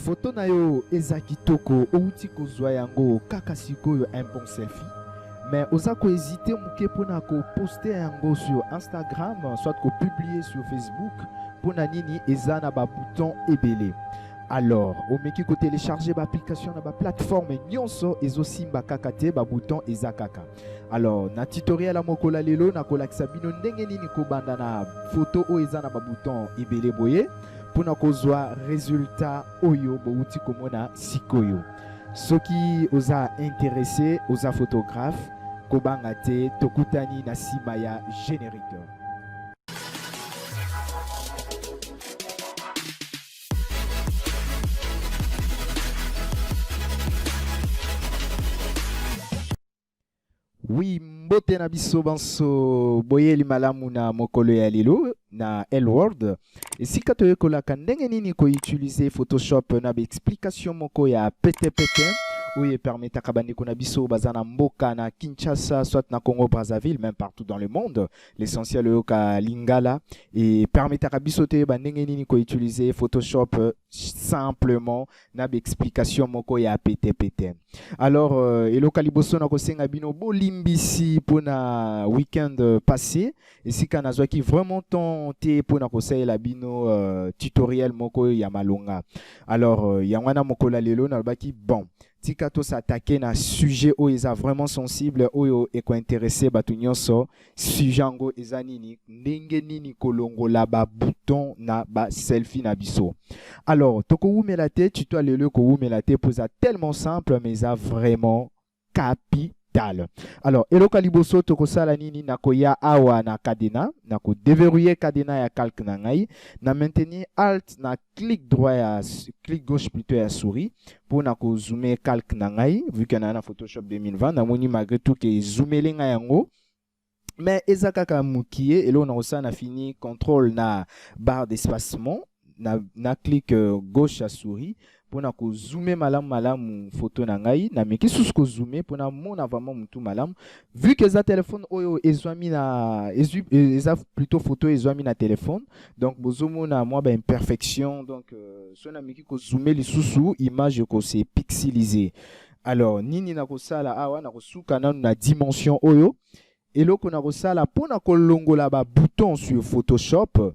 Photo na yo eza kitoko outi kozwa yango kaka sikoyo un bon selfie. Mais oza ko hésiter muke pona ko poster yango sur Instagram, soit ko publier sur Facebook, pona nini eza na ba bouton ebele. Alors, omeki ko télécharger ba application na ba plateforme nyonso ezosimba kaka te ba bouton eza kaka. Alors, na tutoriel ya mokola lelo na kolakisa bino ndenge nini ko banda na photo o eza na ba bouton ebele boye. Pona kozwa résultat oyo bouti komona sikoyo. Soki oza intéressé, oza photographe, kobanga te tokutani na sima ya générique. Oui, mbote na biso banso boyeli malamu na mokolo ya lelo na L-Word. Esika toyekolaka ndenge nini ko utiliser Photoshop na ba explication moko ya PTPT oyo permetaka bandeko na biso baza na mboka na Kinshasa, soit na Congo Brazzaville, même partout dans le monde. L'essentiel yoka lingala et permetaka biso te bandenge nini ko utiliser Photoshop simplement na ba explication moko ya PTPT. Alors eloka liboso na kosenga bino bolimbisi pona week-end passé esika nazwaki vraiment tenté pona kosaela bino tutoriel moko ya malonga. Alors yangwana mokola lelo na baki bon tika to s'attaquer na sujet oyo eza vraiment sensible oyo eko intéressé batu nyonso sujet yango eza nini ndenge nini kolongola ba bouton na ba selfie na biso. Alors toko wumela te tuto lelo ko wumela te poza tellement simple mais eza vraiment capital. Alors eloka liboso toko sala nini nakoya awa na cadena nako déverrouiller cadena ya calque na ngai na maintenir alt na clic droit ya clic gauche plutôt ya souris pour nako zoomer calque na ngai vu que na Photoshop 2020 na moni malgré tout que zoomer nga yango mais eza kaka mukie elo na osa na fini contrôle na barre d'espacement na clic gauche à souris pour na ko zoomer malamu photo na ngai na meki sous ko zoomer pour na mona vraiment mutu malamu vu que za téléphone oyo ezwami na eza plutôt photo ezwami na téléphone donc bozomo na moi ba imperfection donc so na meki ko zoomer li sous image ko se pixeliser. Alors nini na ko sala awa na ko suka na dimension oyo eloko na ko sala pona ko longola ba bouton sur Photoshop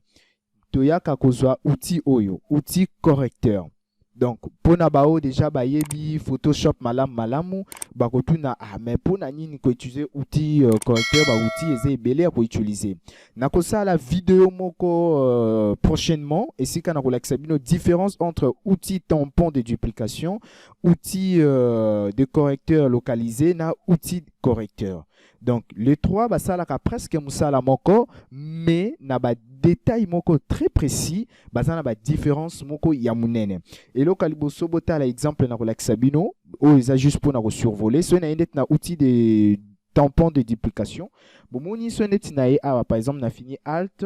toyaka kozwa outil oyo outil correcteur. Donc pona bao déjà bayebi Photoshop malamu bakotuna mais pona nini ko utiliser outil correcteur ba outil eza ebele ko utiliser. Nako sala vidéo moko prochainement esika na kolakisa bino différence entre outil tampon de duplication, outil de correcteur localisé na outil correcteur. Donc les trois basalaka presque musala moko mais na ba détail moko très précis bazana ba différence moko ya munene. Et loka liboso botala exemple na kolakisa bino o eza juste pour na ko survoler so na indet na outil de tampon de duplication. Bomoni so net na awa par exemple na fini alt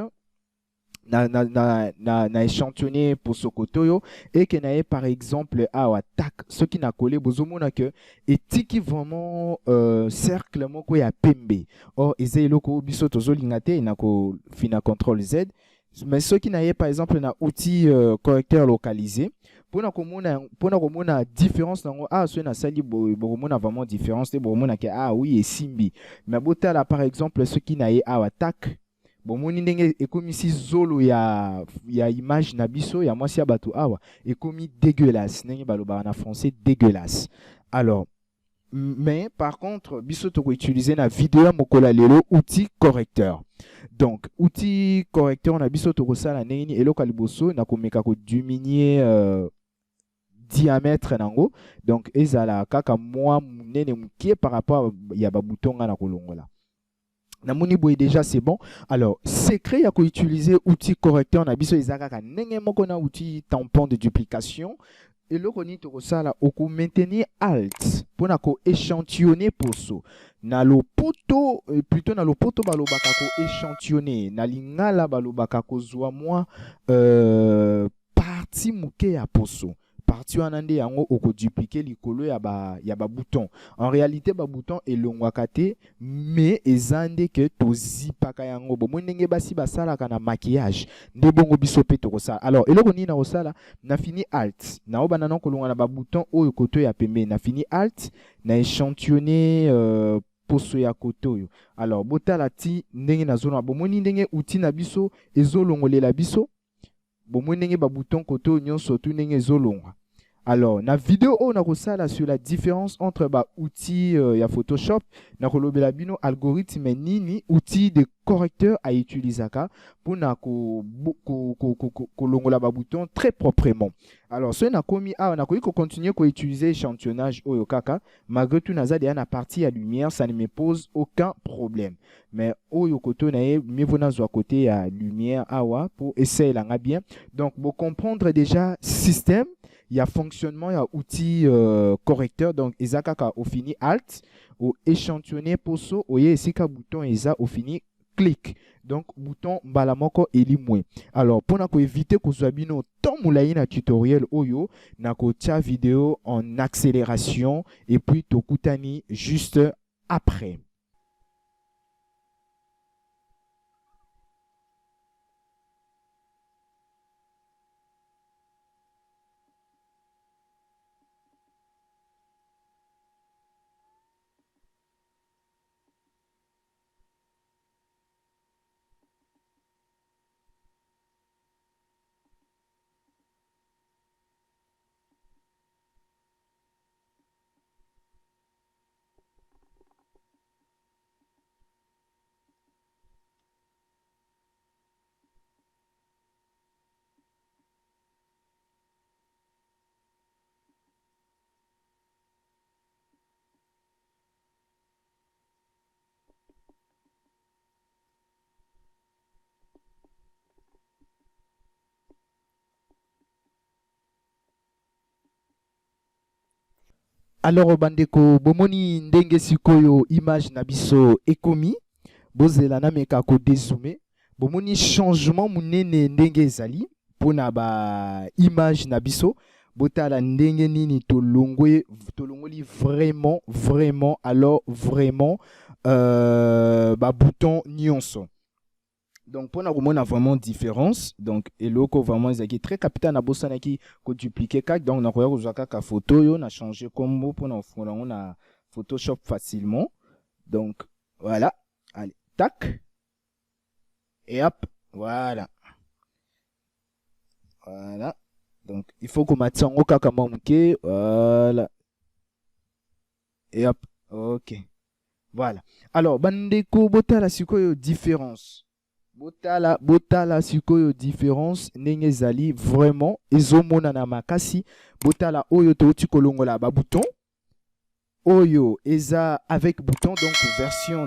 na échantillonné pour ce côté et que na par exemple awa tac ce qui n'a collé bozomona que etiki vraiment cercle moko ya pembe or eza eloko biso tozolinga te na ko fina contrôle Z mais ce qui n'a par exemple na outil correcteur localisé pour na komona différence nango so na sali bomona vraiment différence te bomona que oui et simbi mais botala par exemple ce qui n'a awa tac bomoni ndenge ekomisi zolo ya image na biso ya mwasi ya bato awa ekomi dégueulasse ndenge baloba na français dégueulasse. Alors mais par contre biso toko utiliser na vidéo mokola lelo outil correcteur. Donc outil correcteur na biso toko sala nini eloko liboso na komeka ko diminuer diamètre nango donc ezala kaka mwa munene mukie par rapport ya ba bouton na kolongola. Namoni boy déjà c'est bon. Alors secret ya ko utiliser outil correcteur na biso ezaka ndenge moko na outil tampon de duplication et le koni to sala oko maintenir alt pour na ko échantillonner poso na lopoto plutôt na lopoto balobaka ko échantillonner na lingala balobaka ko zwa moi partie muke ya poso partie wana nde yango dupliquer likolo ya ba bouton. En réalité ba bouton elongwaka te, mais ezande que tozipaka yango. Bomoi ndenge basi basalaka na maquillage nde bongo biso pe tokosala. Alors eloko nini na kosala, na fini alt na obana na kolonga na ba bouton oyo koto ya pembe, na fini alt na échantillonner poso ya koto yo. Alors botala ti ndenge na zona bomoni ndenge outil na biso ezolongolela biso, bomoni ndenge ba bouton koto nyonso tu ndenge ezolonga. Alors na vidéo on a kosala sur la différence entre ba outil ya Photoshop na kolobela bino algorithme nini outil de correcteur à utiliser pour na kolongola ba bouton très proprement. Alors ce na komi na ko continuer ko utiliser échantillonnage oyo kaka, malgré tout naza déjà na partie à lumière, ça ne me pose aucun problème. Mais oyo koto na e mieux vaut na zo côté à lumière awa pour essayer la bien. Donc pour comprendre déjà système, il y a fonctionnement, il y a outil correcteur. Donc, ezakaka au fini alt, au échantillonner poso, au yesika bouton eza au fini clic. Donc, bouton balamoko elimwe. Alors, pour éviter que vous bino tant moulaï na tutoriel oyo, na ko tia vidéo en accélération et puis tokutani juste après. Alors bandeko bomoni ndenge sikoyo image na biso ekomi bozela na meka ko dézoomer bomoni changement munene ndenge ezali pona ba image na biso botala ndenge nini tolongoli vraiment alors vraiment ba bouton nyonso. Donc pour nous a vraiment différence. Donc eloko vraiment ezaki très capital na bosana ki ko dupliquer kak, donc na koya kozaka ka photo yo na changer combo pour on a Photoshop facilement. Donc voilà, allez tac et hop, voilà. Donc il faut qu'on mette en kaka mamuke, voilà. Et hop, OK. Voilà. Alors bandeko botala sikoyo différence. Botala sikoyo différence ndenge zali vraiment ezomona na makasi. Botala oyo touti kolongola ba bouton oyo eza avec bouton, donc version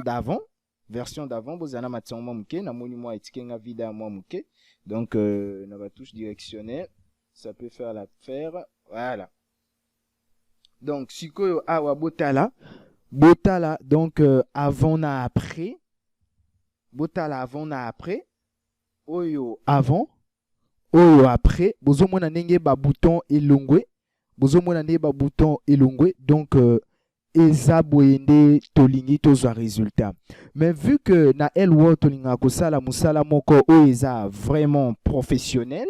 d'avant bozana matsongo muke na moni moi etikenga vida moi muke, donc na ba touche directionnelle ça peut faire l'affaire. Voilà. Donc sikoyo awa botala donc avant na après. Botala avant na après, oyo avant, oyo après, bozomona ndenge ba bouton elongwe, donc eza boyende tolingi tozwa résultat. Mais vu que na Elword tolinga kosala musala moko oyo eza vraiment professionnel,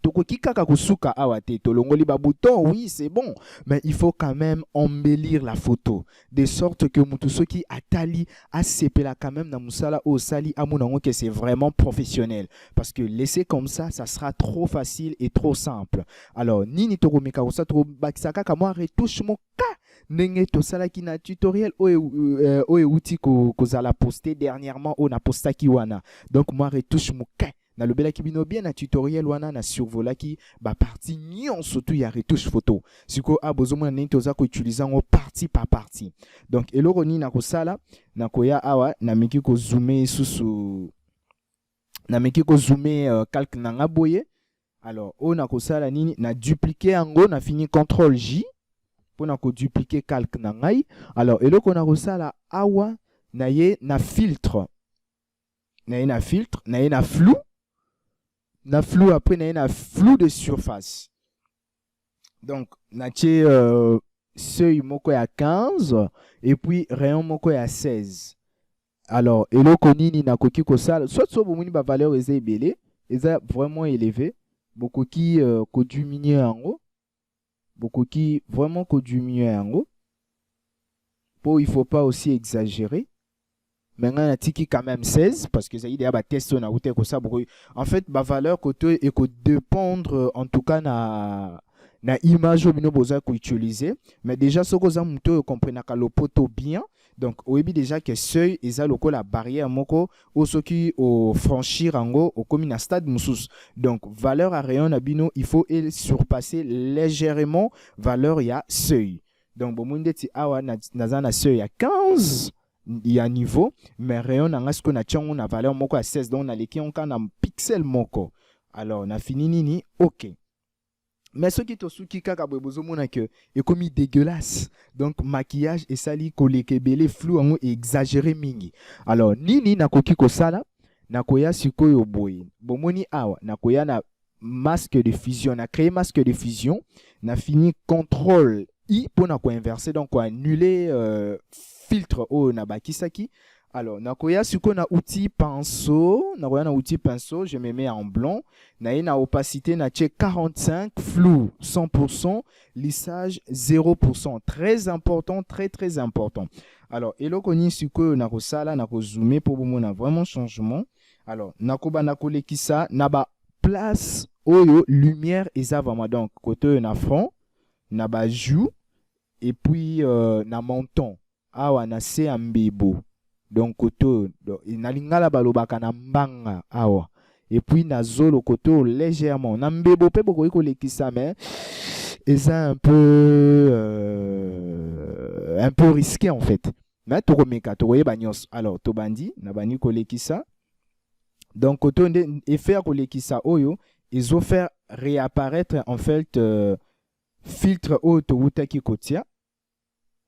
tokokika kakusuka awate tolongoli ba bouton, oui c'est bon, mais il faut quand même embellir la photo de sorte que mutusoki atali asepela quand même na musala o sali amonango que c'est vraiment professionnel, parce que laisser comme ça sera trop facile et trop simple. Alors nini tokomeka kosa to bakisaka ka moi retouche moka ndenge tosalaki na tutoriel oyo outil kozala poster dernièrement on a postaki wana, donc moi retouche moka na lobela ki bino bien na tutoriel wana na survolaki ba partie nyonso tu ya retouche photo siko abozomona nini toza ko utiliser ngo partie par partie. Donc eloko ni na kosala na koya awa na meki ko zoomer susu na meki ko zoomer calque na ngaboye. Alors on a kosala nini na dupliquer yango na fini CTRL J pour na ko dupliquer calque na ngai. Alors eloko na kosala awa na ye na filtre na ye na flou. Na flou après na flou de surface. Donc, natie seuil moko ya 15 et puis rayon moko ya 16. Alors, eloko nini nakoki kosala, soit so bomoni ba valeur eza ebele, eza vraiment élevé, bokoki ko diminuer yango, bokoki vraiment ko diminuer yango. Il faut pas aussi exagérer. Maintenant, on a tiki quand même 16 parce que ça y est, bah test on a outé comme ça. En fait, ma valeur côté et que dépendre en tout cas na image au bino boza ko utiliser. Mais déjà ce que ça muto comprendre que le poto bien. Donc au début déjà que seuil et ça loko la barrière moko au ce qui au franchir ango au comme na stade musus. Donc valeur à rayon na bino il faut surpasser légèrement valeur ya seuil. Donc bon monde ti awa na seuil à 15. Il y a niveau, mais rayon n'a ce qu'on a tient on a valeur moko à 16 donc on a les qui on a pixel moko. Alors on a fini nini, ok. Mais ce qui est aussi qui kaka bozo mona que est comme dégueulasse. Donc maquillage et sali collé kebele flou en exagéré mingi. Alors nini na koki ko sala na koya sikoyo boy. Bomoni awa na koya na masque de fusion, na créé masque de fusion, na fini contrôle I pour na ko inverser donc ko annuler filtre au nabakisaki. Alors, nakoya suko na outil pinceau, nakoya na outil pinceau, je me mets en blanc. Na opacité na tche 45, flou 100%, lissage 0%. Très important, très très important. Alors, eloko ni suko nako sala nako zoomer pour bon na vraiment changement. Alors, nakoba nako lekisa naba place oyo lumière eza vraiment donc côté na front, na ba joue et puis na menton. Awa na se ambibo donc koto na lingala balobaka na mbanga awa et puis na zolo koto légèrement na mbebo pe boko ko lekisa mais eza un peu risqué en fait mais to komeka to yeba nyos alors to bandi na bani ko lekisa donc koto et faire ko lekisa oyo ils ont fait réapparaître en fait filtre auto utaki kotia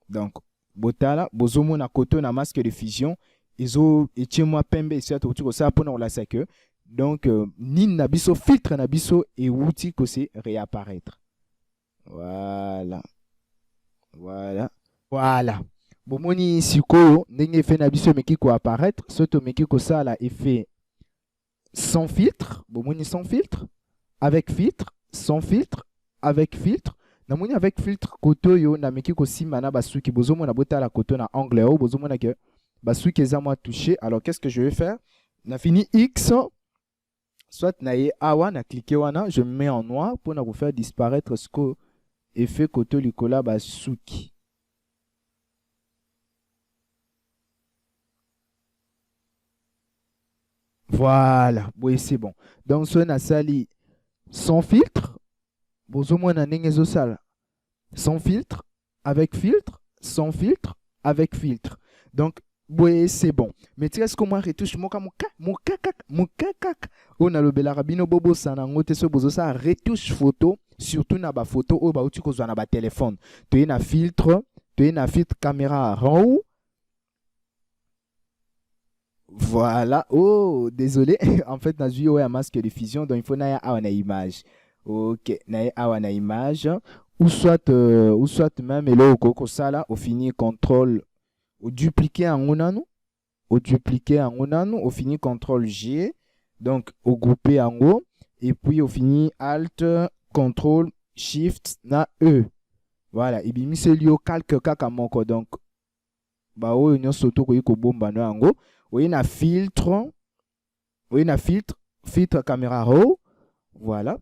donc botala bozomo na koto na masque de fusion ezo etie moi pembe et surtout tu ko ça pour la que donc ni na biso filtre na biso et outil ko c'est réapparaître voilà bomoni sikoyo ndenge fait na biso meki ko apparaître soto meki ko ça la effet sans filtre bomoni sans filtre avec filtre sans filtre avec filtre. Namoni avec filtre koto yo na meki ko simana basuki bozomo na bota la koto na angle o bozomo na que basuki eza moi touché. Alors qu'est-ce que je vais faire? Na fini X soit na ye awa na cliquer wana je me mets en noir pour na vous faire disparaître ce que effet koto likola basuki. Voilà, oui c'est bon. Donc ce na sali sans filtre bozomo na ndenge sala. Sans filtre, avec filtre, sans filtre, avec filtre. Donc, oui, c'est bon. Mais tu sais ce que moi retouche on a le belarabino bobo sanangote so bozo ça retouche photo, surtout na ba photo o ba uti ko na ba téléphone. Tu na filtre, caméra RAW. Voilà. Oh, désolé. En fait, na joué un masque de fusion donc il faut na ya na image. OK, na ya na image. Ou soit même là au sala au fini contrôle au dupliquer en onanu au fini contrôle G donc au grouper en haut et puis au fini alt contrôle shift na E voilà et bimi c'est lié calque kaka moko donc ba o nyo soto ko yiko bomba no ango o na filtre caméra RAW voilà.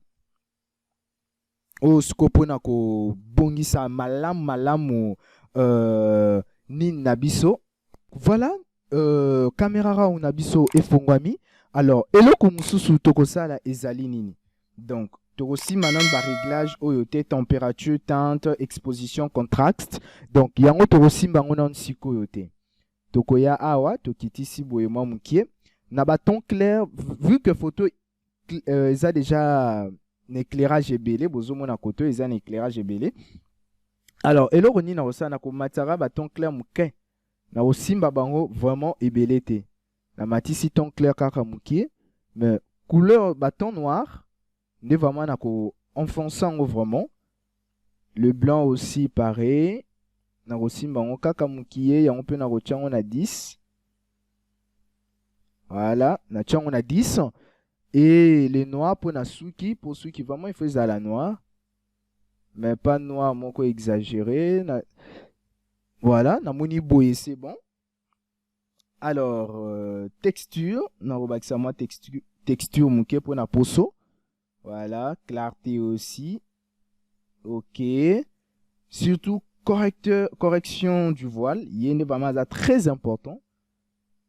O skopona ko bongisa malamu nin nabiso voilà caméra RAW nabiso efongwami alors eloko mususu tokosala ezali nini donc tokosi maintenant ba réglage oyo te température teinte exposition contraste donc yango tokosi bango na sikoyo te tokoya awa tokitisi boye mwa mukie na ba ton clair vu que photo eza déjà un éclairage ebele bozomona koto eza un éclairage ebele alors eloko nini na osana ko matara baton clair muke na osimba bango vraiment ebele te na matisi ton clair kaka mukie mais couleur baton noir nde vraiment na ko enfonçant vraiment Le blanc aussi pareil. Narosimba on kaka mukie ya on peut narotia on a 10. Voilà, natia on a 10. Et les noirs pour Nasuki, pour ceux qui vraiment il faut à la noire. Mais pas noir, mon quoi exagéré. Voilà, namoni boye, c'est bon. Alors, texture, texture mouké pour na poso. Voilà, clarté aussi. Ok. Surtout, correction du voile. Il y a très important.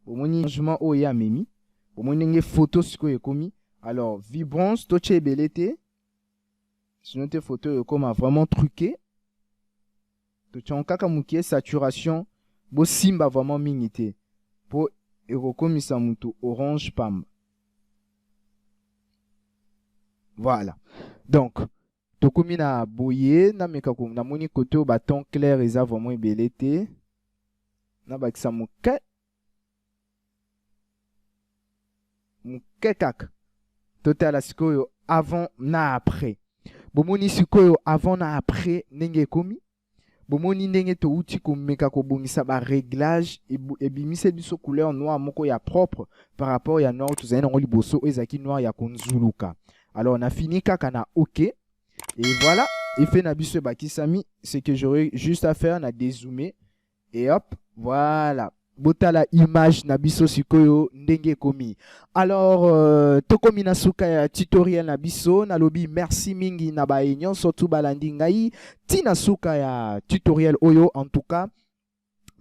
Au moins, changement au ya memi. Au moins, il y a photo ce que commis. Alors, vibrance, toche belete. Sinon, tes photos comme vraiment truqué. Toche en kaka mouké, saturation. Bo simba vraiment minité. Pour erokomisa mutu orange pam. Voilà. Donc, tokomi na boye na mekako na moni côté au bâton clair eza vraiment belete. Na bakisa muke kak. Total sikoyo avant na après. Bomoni sikoyo avant na après nenge komi. Bomoni ndenge to uti komeka ko bongisa ba réglage et bimise biso couleur noir moko ya propre par rapport ya noir tout na liboso ezaki noir ya konzuluka. Alors on a fini kaka na OK et voilà, effet na biso bakisami, c'est que j'aurais juste à faire na dézoomer et hop, voilà. Botala image na biso sikoyo ndenge komi. Alors tokomi na suka ya tutoriel na biso na lobi merci mingi na ba enyon surtout balandi ngai tina suka ya tutoriel oyo en tout cas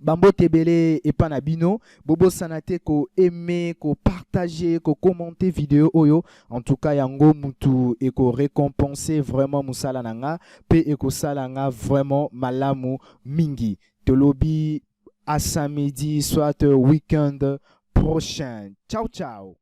bambo tebele et panabino bobo sanate ko aimer ko partager ko commenter vidéo oyo en tout cas yango mutu et ko récompenser vraiment musala nanga pe et ko salanga vraiment malamu mingi tolobi à samedi, soit week-end prochain. Ciao, ciao.